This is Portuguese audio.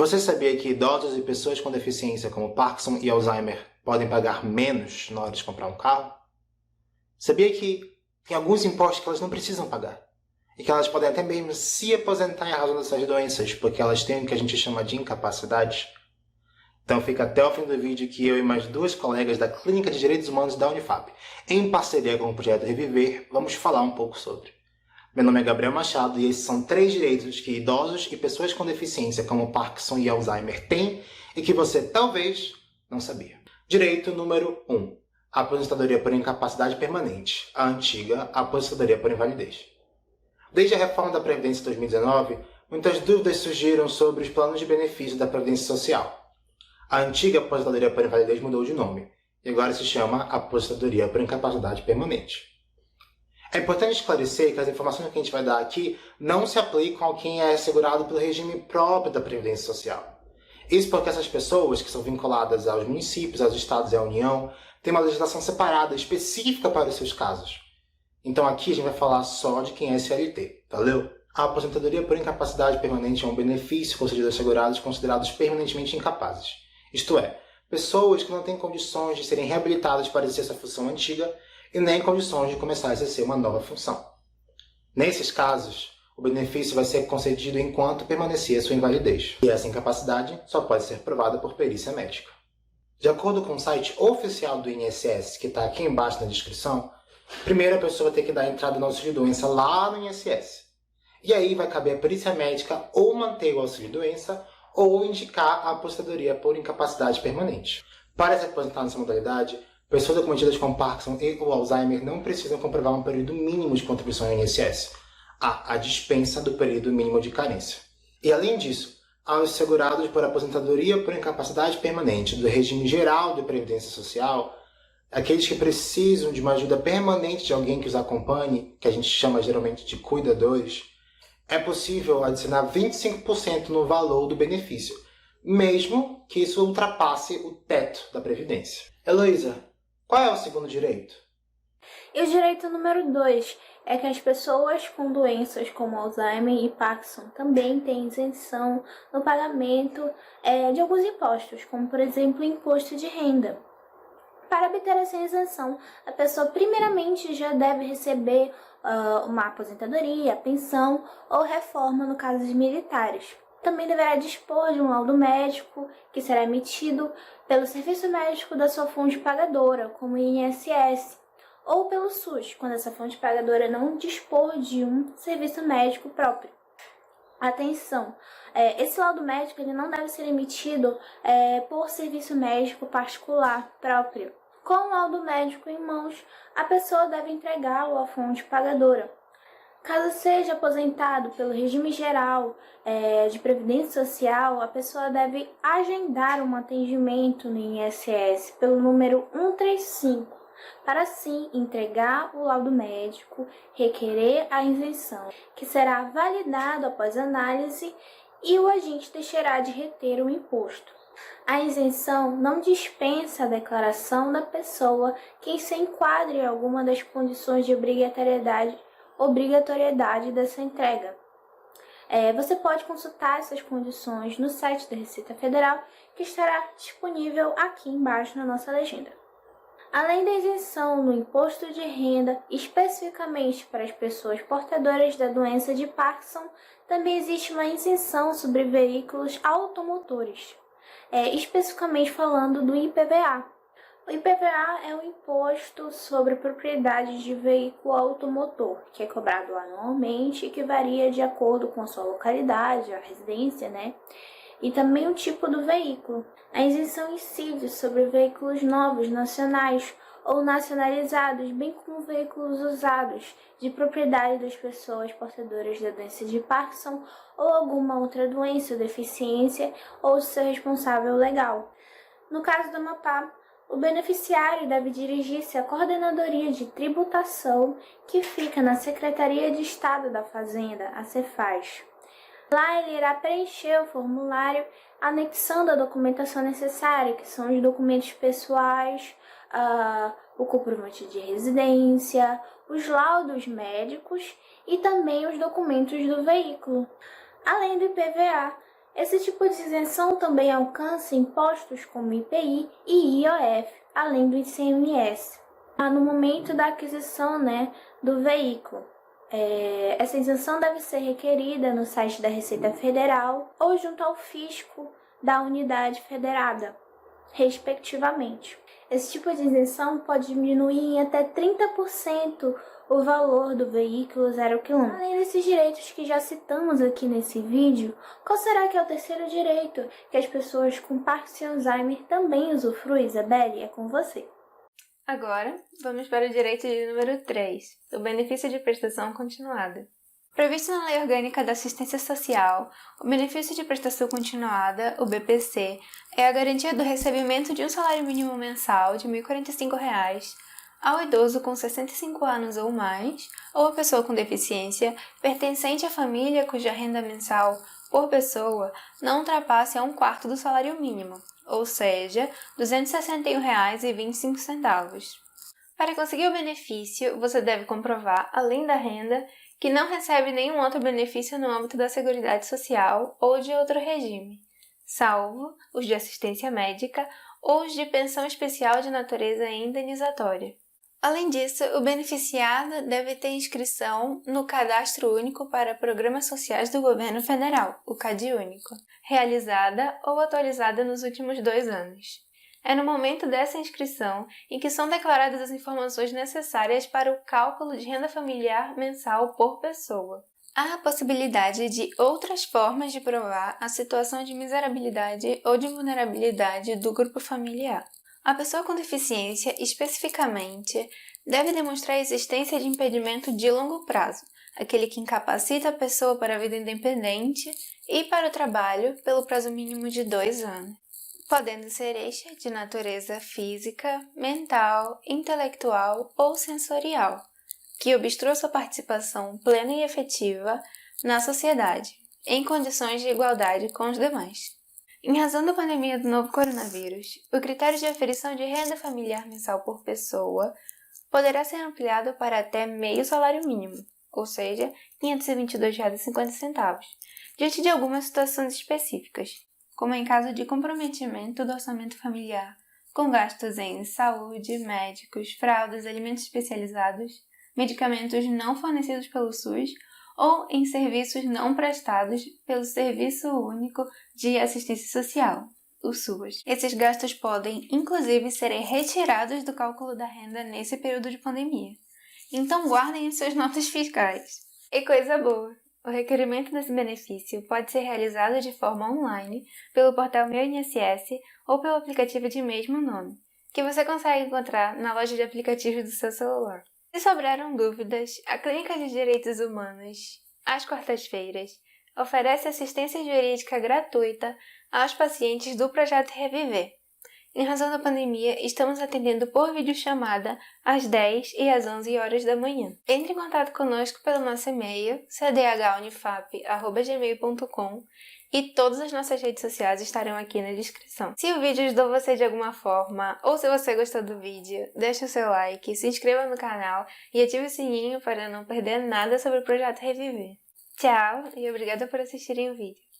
Você sabia que idosos e pessoas com deficiência como Parkinson e Alzheimer podem pagar menos na hora de comprar um carro? Sabia que tem alguns impostos que elas não precisam pagar? E que elas podem até mesmo se aposentar em razão dessas doenças, porque elas têm o que a gente chama de incapacidade? Então fica até o fim do vídeo que eu e mais duas colegas da Clínica de Direitos Humanos da Unifap, em parceria com o Projeto Reviver, vamos falar um pouco sobre. Meu nome é Gabriel Machado e esses são 3 direitos que idosos e pessoas com deficiência como Parkinson e Alzheimer têm e que você talvez não sabia. Direito número 1. Aposentadoria por incapacidade permanente, a antiga aposentadoria por invalidez. Desde a reforma da Previdência de 2019, muitas dúvidas surgiram sobre os planos de benefício da Previdência Social. A antiga aposentadoria por invalidez mudou de nome e agora se chama aposentadoria por incapacidade permanente. É importante esclarecer que as informações que a gente vai dar aqui não se aplicam a quem é assegurado pelo regime próprio da Previdência Social. Isso porque essas pessoas que são vinculadas aos municípios, aos estados e à União têm uma legislação separada, específica para os seus casos. Então aqui a gente vai falar só de quem é CLT, valeu? A aposentadoria por incapacidade permanente é um benefício concedido aos segurados considerados permanentemente incapazes. Isto é, pessoas que não têm condições de serem reabilitadas para exercer sua função antiga e nem condições de começar a exercer uma nova função. Nesses casos, o benefício vai ser concedido enquanto permanecer a sua invalidez, e essa incapacidade só pode ser provada por perícia médica. De acordo com o site oficial do INSS, que está aqui embaixo na descrição, primeiro a pessoa vai ter que dar entrada no auxílio-doença lá no INSS. E aí vai caber a perícia médica ou manter o auxílio-doença ou indicar a aposentadoria por incapacidade permanente. Para se aposentar nessa modalidade, pessoas acometidas com Parkinson e ou Alzheimer não precisam comprovar um período mínimo de contribuição ao INSS. Há a dispensa do período mínimo de carência. E além disso, aos segurados por aposentadoria por incapacidade permanente do regime geral de previdência social, aqueles que precisam de uma ajuda permanente de alguém que os acompanhe, que a gente chama geralmente de cuidadores, é possível adicionar 25% no valor do benefício, mesmo que isso ultrapasse o teto da Previdência. Heloísa, qual é o segundo direito? E o direito número 2 é que as pessoas com doenças como Alzheimer e Parkinson também têm isenção no pagamento de alguns impostos, como por exemplo o imposto de renda. Para obter essa isenção, a pessoa primeiramente já deve receber uma aposentadoria, pensão ou reforma no caso de militares. Também deverá dispor de um laudo médico que será emitido pelo serviço médico da sua fonte pagadora, como o INSS, ou pelo SUS, quando essa fonte pagadora não dispor de um serviço médico próprio. Atenção, esse laudo médico ele não deve ser emitido por serviço médico particular próprio. Com o laudo médico em mãos, a pessoa deve entregá-lo à fonte pagadora. Caso seja aposentado pelo regime geral de previdência social, a pessoa deve agendar um atendimento no INSS pelo número 135, para assim entregar o laudo médico, requerer a isenção, que será validado após análise e o agente deixará de reter o imposto. A isenção não dispensa a declaração da pessoa que se enquadre em alguma das condições de obrigatoriedade dessa entrega. Você pode consultar essas condições no site da Receita Federal, que estará disponível aqui embaixo na nossa legenda. Além da isenção no imposto de renda, especificamente para as pessoas portadoras da doença de Parkinson, também existe uma isenção sobre veículos automotores, especificamente falando do IPVA. O IPVA é o imposto sobre propriedade de veículo automotor, que é cobrado anualmente e que varia de acordo com a sua localidade, a residência, e também o tipo do veículo. A isenção incide sobre veículos novos, nacionais ou nacionalizados, bem como veículos usados, de propriedade das pessoas portadoras da doença de Parkinson ou alguma outra doença ou deficiência ou de seu responsável legal. No caso do Amapá, o beneficiário deve dirigir-se à Coordenadoria de Tributação, que fica na Secretaria de Estado da Fazenda, a Cefaz. Lá ele irá preencher o formulário anexando a documentação necessária, que são os documentos pessoais, o comprovante de residência, os laudos médicos e também os documentos do veículo. Além do IPVA, Esse tipo de isenção também alcança impostos como IPI e IOF, além do ICMS. No momento da aquisição, do veículo. Essa isenção deve ser requerida no site da Receita Federal ou junto ao fisco da unidade federada, respectivamente. Esse tipo de isenção pode diminuir em até 30% o valor do veículo 0 km. Além desses direitos que já citamos aqui nesse vídeo, qual será que é o terceiro direito que as pessoas com Parkinson e Alzheimer também usufruem, Isabelle? É com você. Agora, vamos para o direito de número 3, o benefício de prestação continuada. Previsto na Lei Orgânica da Assistência Social, o benefício de prestação continuada, o BPC, é a garantia do recebimento de um salário mínimo mensal de R$ 1.045 ao idoso com 65 anos ou mais, ou a pessoa com deficiência pertencente à família cuja renda mensal por pessoa não ultrapasse a 1/4 do salário mínimo, ou seja, R$ 261,25. Para conseguir o benefício, você deve comprovar, além da renda, que não recebe nenhum outro benefício no âmbito da Seguridade Social ou de outro regime, salvo os de assistência médica ou os de pensão especial de natureza indenizatória. Além disso, o beneficiado deve ter inscrição no Cadastro Único para Programas Sociais do Governo Federal, o CadÚnico, realizada ou atualizada nos últimos 2 anos. É no momento dessa inscrição em que são declaradas as informações necessárias para o cálculo de renda familiar mensal por pessoa. Há a possibilidade de outras formas de provar a situação de miserabilidade ou de vulnerabilidade do grupo familiar. A pessoa com deficiência, especificamente, deve demonstrar a existência de impedimento de longo prazo, aquele que incapacita a pessoa para a vida independente e para o trabalho pelo prazo mínimo de 2 anos, podendo ser este de natureza física, mental, intelectual ou sensorial, que obstrua sua participação plena e efetiva na sociedade, em condições de igualdade com os demais. Em razão da pandemia do novo coronavírus, o critério de aferição de renda familiar mensal por pessoa poderá ser ampliado para até meio salário mínimo, ou seja, R$ 522,50, diante de algumas situações específicas, como em caso de comprometimento do orçamento familiar, com gastos em saúde, médicos, fraldas, alimentos especializados, medicamentos não fornecidos pelo SUS ou em serviços não prestados pelo Serviço Único de Assistência Social, o SUAS. Esses gastos podem, inclusive, serem retirados do cálculo da renda nesse período de pandemia. Então guardem as suas notas fiscais. E coisa boa! O requerimento desse benefício pode ser realizado de forma online pelo portal Meu INSS ou pelo aplicativo de mesmo nome, que você consegue encontrar na loja de aplicativos do seu celular. Se sobraram dúvidas, a Clínica de Direitos Humanos, às quartas-feiras, oferece assistência jurídica gratuita aos pacientes do Projeto Reviver. Em razão da pandemia, estamos atendendo por videochamada às 10 e às 11 horas da manhã. Entre em contato conosco pelo nosso e-mail cdhunifap@gmail.com e todas as nossas redes sociais estarão aqui na descrição. Se o vídeo ajudou você de alguma forma, ou se você gostou do vídeo, deixe o seu like, se inscreva no canal e ative o sininho para não perder nada sobre o Projeto Reviver. Tchau e obrigada por assistirem o vídeo.